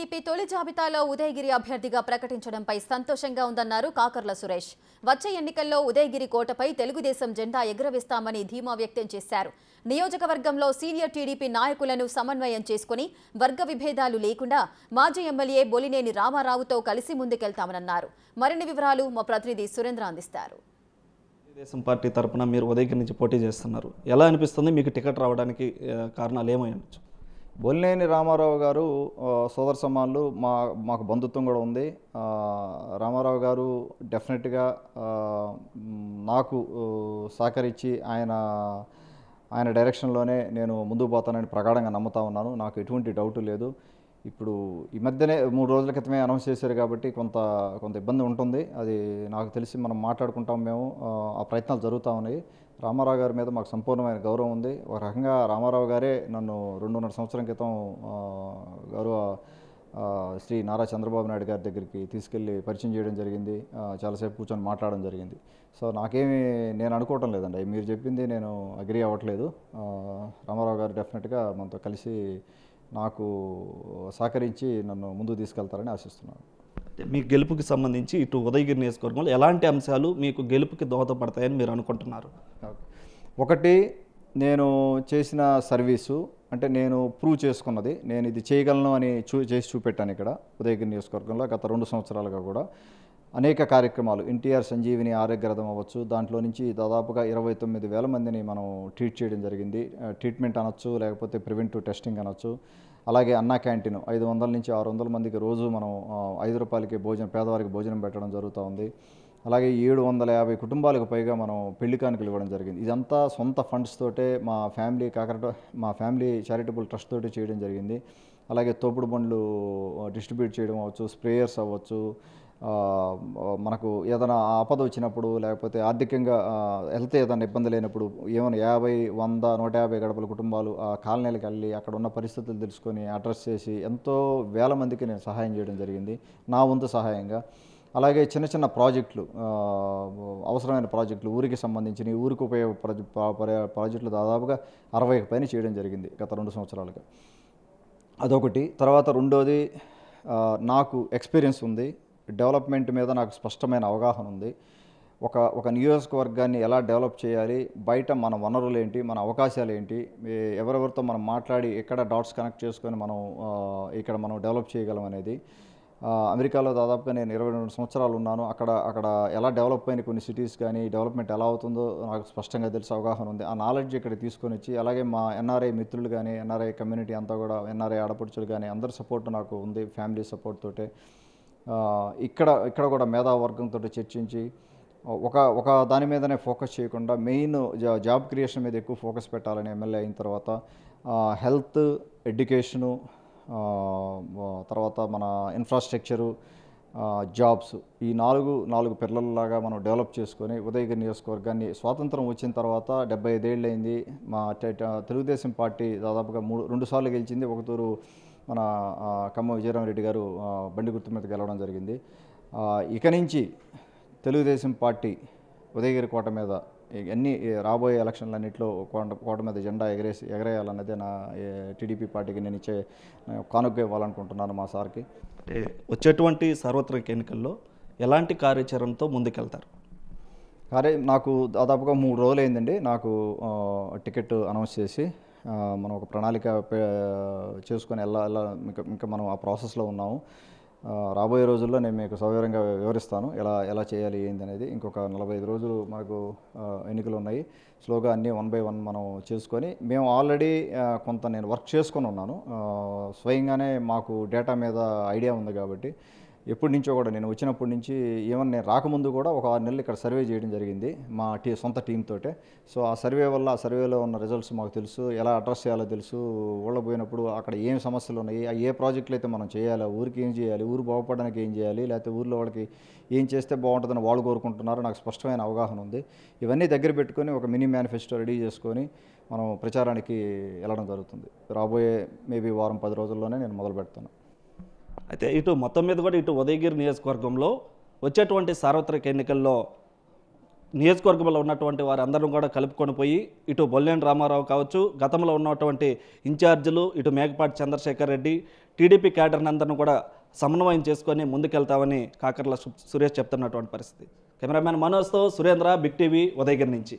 TDP తొలి జాబితాలో ఉదయగిరి అభ్యర్థిగా ప్రకటించడంపై సంతోషంగా ఉందన్నారు కాకర్ల సురేష్. వచ్చే ఎన్నికల్లో ఉదయగిరి కోటపై తెలుగుదేశం జెండా ఎగురవేస్తామని ధీమా వ్యక్తం చేశారు. నియోజకవర్గంలో సీనియర్ టీడీపీ నాయకులను సమన్వయం చేసుకుని వర్గ విభేదాలు లేకుండా మాజీ ఎమ్మెల్యే బొలినేని రామారావుతో కలిసి ముందుకెళ్తామన్నారు. మరిన్ని వివరాలు మా ప్రతినిధి సురేంద్ర అందిస్తారు. తెలుగుదేశం పార్టీ తరపున మీరు ఉదయగిరి నుంచి పోటీ చేస్తున్నారు. ఎలా అనిపిస్తుంది? మీకు టికెట్ రావడానికి కారణాలు ఏమై ఉండొచ్చు? బొలినేని రామారావు గారు సోదర సమానులు, మాకు బంధుత్వం కూడా ఉంది. రామారావు గారు డెఫినెట్గా నాకు సహకరించి ఆయన డైరెక్షన్లోనే నేను ముందుకు పోతానని ప్రగాఢంగా నమ్ముతా ఉన్నాను. నాకు ఎటువంటి డౌట్ లేదు. ఇప్పుడు ఈ మధ్యనే 3 రోజుల క్రితమే అనౌన్స్ చేశారు కాబట్టి కొంత ఇబ్బంది ఉంటుంది. అది నాకు తెలిసి మనం మాట్లాడుకుంటాం. మేము ఆ ప్రయత్నాలు జరుగుతూ ఉన్నాయి. రామారావు గారి మీద మాకు సంపూర్ణమైన గౌరవం ఉంది. ఒక రకంగా రామారావు గారే నన్ను 2.5 సంవత్సరం క్రితం గౌరవ శ్రీ నారా చంద్రబాబు నాయుడు గారి దగ్గరికి తీసుకెళ్ళి పరిచయం చేయడం జరిగింది. చాలాసేపు కూర్చొని మాట్లాడడం జరిగింది. సో నేను అనుకోవటం లేదండి, మీరు చెప్పింది నేను అగ్రీ అవ్వట్లేదు. రామారావు గారు డెఫినెట్గా మనతో కలిసి నాకు సహకరించి నన్ను ముందుకు తీసుకెళ్తారని ఆశిస్తున్నాను. మీ గెలుపుకి సంబంధించి ఇటు ఉదయగిరి నియోజకవర్గంలో ఎలాంటి అంశాలు మీకు గెలుపుకి దోహదపడతాయని మీరు అనుకుంటున్నారు? ఒకటి, నేను చేసిన సర్వీసు, అంటే నేను ప్రూవ్ చేసుకున్నది, నేను ఇది చేయగలను అని చేసి చూపెట్టాను. ఇక్కడ ఉదయగిరి నియోజకవర్గంలో గత 2 సంవత్సరాలుగా కూడా అనేక కార్యక్రమాలు, ఎన్టీఆర్ సంజీవిని ఆరోగ్య రథం అవ్వచ్చు, దాంట్లో నుంచి దాదాపుగా 29,000 మందిని మనం ట్రీట్ చేయడం జరిగింది. ట్రీట్మెంట్ అనొచ్చు, లేకపోతే ప్రివెంటివ్ టెస్టింగ్ అనొచ్చు. అలాగే అన్నా క్యాంటీన్ 500 నుంచి 600 మందికి రోజు మనం 5 రూపాయలకి పేదవారికి భోజనం పెట్టడం జరుగుతూ ఉంది. అలాగే 750 కుటుంబాలకు పైగా మనం పెళ్లి కానుకలు ఇవ్వడం జరిగింది. ఇదంతా సొంత ఫండ్స్ తోటే మా ఫ్యామిలీ చారిటబుల్ ట్రస్ట్ తోటి చేయడం జరిగింది. అలాగే తోపుడు బండ్లు డిస్ట్రిబ్యూట్ చేయడం అవ్వచ్చు, స్ప్రేయర్స్ అవ్వచ్చు, మనకు ఏదైనా ఆపద వచ్చినప్పుడు, లేకపోతే ఆర్థికంగా హెల్త్ ఏదైనా ఇబ్బంది లేనప్పుడు ఏమైనా 50, 100, 150 గడపల కుటుంబాలు ఆ కాలనీలకు వెళ్ళి అక్కడ ఉన్న పరిస్థితులు తెలుసుకొని అడ్రస్ చేసి ఎంతో వేల మందికి నేను సహాయం చేయడం జరిగింది, నా వంతు సహాయంగా. అలాగే చిన్న చిన్న ప్రాజెక్టులు, అవసరమైన ప్రాజెక్టులు, ఊరికి సంబంధించిన ఊరికి ఉపయోగపడే ప్రాజెక్టులు దాదాపుగా 60కి పైన చేయడం జరిగింది గత 2 సంవత్సరాలుగా. అదొకటి. తర్వాత రెండోది, నాకు ఎక్స్పీరియన్స్ ఉంది, డెవలప్మెంట్ మీద నాకు స్పష్టమైన అవగాహన ఉంది. ఒక నియోజకవర్గాన్ని ఎలా డెవలప్ చేయాలి, బయట మన వనరులు ఏంటి, మన అవకాశాలు ఏంటి, ఎవరెవరితో మనం మాట్లాడి ఎక్కడ డాట్స్ కనెక్ట్ చేసుకొని ఇక్కడ మనం డెవలప్ చేయగలం అనేది. అమెరికాలో దాదాపుగా నేను 22 సంవత్సరాలు ఉన్నాను. అక్కడ ఎలా డెవలప్ అయిన కొన్ని సిటీస్ కానీ డెవలప్మెంట్ ఎలా అవుతుందో నాకు స్పష్టంగా తెలిసి అవగాహన ఉంది. ఆ నాలెడ్జ్ ఇక్కడ తీసుకొని వచ్చి, అలాగే మా ఎన్ఆర్ఐ మిత్రులు కానీ, ఎన్ఆర్ఐ కమ్యూనిటీ అంతా కూడా, ఎన్ఆర్ఐ ఆడపడుచులు కానీ అందరి సపోర్ట్ నాకు ఉంది, ఫ్యామిలీ సపోర్ట్ తోటే. ఇక్కడ కూడా మేధావర్గంతో చర్చించి ఒక దాని మీదనే ఫోకస్ చేయకుండా మెయిన్ జాబ్ క్రియేషన్ మీద ఎక్కువ ఫోకస్ పెట్టాలని ఎమ్మెల్యే అయిన తర్వాత హెల్త్, ఎడ్యుకేషను, తర్వాత మన ఇన్ఫ్రాస్ట్రక్చరు, జాబ్స్, ఈ 4 పిల్లలలాగా మనం డెవలప్ చేసుకొని ఉదయగిరి నియోజకవర్గాన్ని స్వాతంత్రం వచ్చిన తర్వాత 75 ఏళ్ళు అయింది. మా తెలుగుదేశం పార్టీ దాదాపుగా 2 సార్లు గెలిచింది. ఒక తూరు మన కమ్మ విజయరామరెడ్డి గారు బండి గుర్తు మీద గెలవడం జరిగింది. ఇక నుంచి తెలుగుదేశం పార్టీ ఉదయగిరి కోట మీద అన్ని రాబోయే ఎలక్షన్లన్నింటిలో కోట మీద జెండా ఎగరేయాలన్నదే నా టీడీపీ పార్టీకి నేను ఇచ్చే కానుక ఇవ్వాలనుకుంటున్నాను మా సార్కి. వచ్చేటువంటి సార్వత్రిక ఎన్నికల్లో ఎలాంటి కార్యాచరణతో ముందుకెళ్తారు? నాకు దాదాపుగా 3 రోజులు అయిందండి నాకు టికెట్ అనౌన్స్ చేసి. మనం ఒక ప్రణాళిక చేసుకొని ఇంకా మనం ఆ ప్రాసెస్లో ఉన్నాము. రాబోయే రోజుల్లో నేను మీకు సవివరంగా వివరిస్తాను ఎలా చేయాలి ఏంది అనేది. ఇంకొక 45 రోజులు మనకు ఎన్నికలు ఉన్నాయి. స్లోగా అన్నీ 1 by 1 మనం చేసుకొని, మేము ఆల్రెడీ నేను వర్క్ చేసుకొని ఉన్నాను. స్వయంగానే మాకు డేటా మీద ఐడియా ఉంది కాబట్టి ఎప్పటి నుంచో కూడా నేను వచ్చినప్పటి నుంచి, ఈవెన్ నేను రాకముందు కూడా ఒక 6 నెలలు ఇక్కడ సర్వే చేయడం జరిగింది మా సొంత టీంతోటే. సో ఆ సర్వేలో ఉన్న రిజల్ట్స్ మాకు తెలుసు, ఎలా అడ్రస్ చేయాలో తెలుసు. ఊళ్ళో పోయినప్పుడు అక్కడ ఏం సమస్యలు ఉన్నాయి, ఏ ప్రాజెక్టులు అయితే మనం చేయాలో, ఊరికి ఏం చేయాలి, ఊరు బాగుపడడానికి ఏం చేయాలి, లేకపోతే ఊళ్ళో వాళ్ళకి ఏం చేస్తే బాగుంటుందని వాళ్ళు కోరుకుంటున్నారో నాకు స్పష్టమైన అవగాహన ఉంది. ఇవన్నీ దగ్గర పెట్టుకొని ఒక మినీ మేనిఫెస్టో రెడీ చేసుకొని మనం ప్రచారానికి వెళ్ళడం జరుగుతుంది. రాబోయే మేబీ వారం 10 రోజుల్లోనే నేను మొదలు పెడతాను. అయితే ఇటు మొత్తం మీద కూడా ఇటు ఉదయగిరి నియోజకవర్గంలో వచ్చేటువంటి సార్వత్రిక ఎన్నికల్లో నియోజకవర్గంలో ఉన్నటువంటి వారందరూ కూడా కలుపుకొని పోయి ఇటు బొల్లేని రామారావు కావచ్చు, గతంలో ఉన్నటువంటి ఇన్ఛార్జీలు, ఇటు మేకపాటి చంద్రశేఖర్ రెడ్డి, టీడీపీ క్యాడర్ని అందరిని కూడా సమన్వయం చేసుకొని ముందుకెళ్తామని కాకర్ల సురేష్ చెప్తున్నటువంటి పరిస్థితి. కెమెరామ్యాన్ మనోజ్తో సురేంద్ర, బిగ్ టీవీ, ఉదయగిరి నుంచి.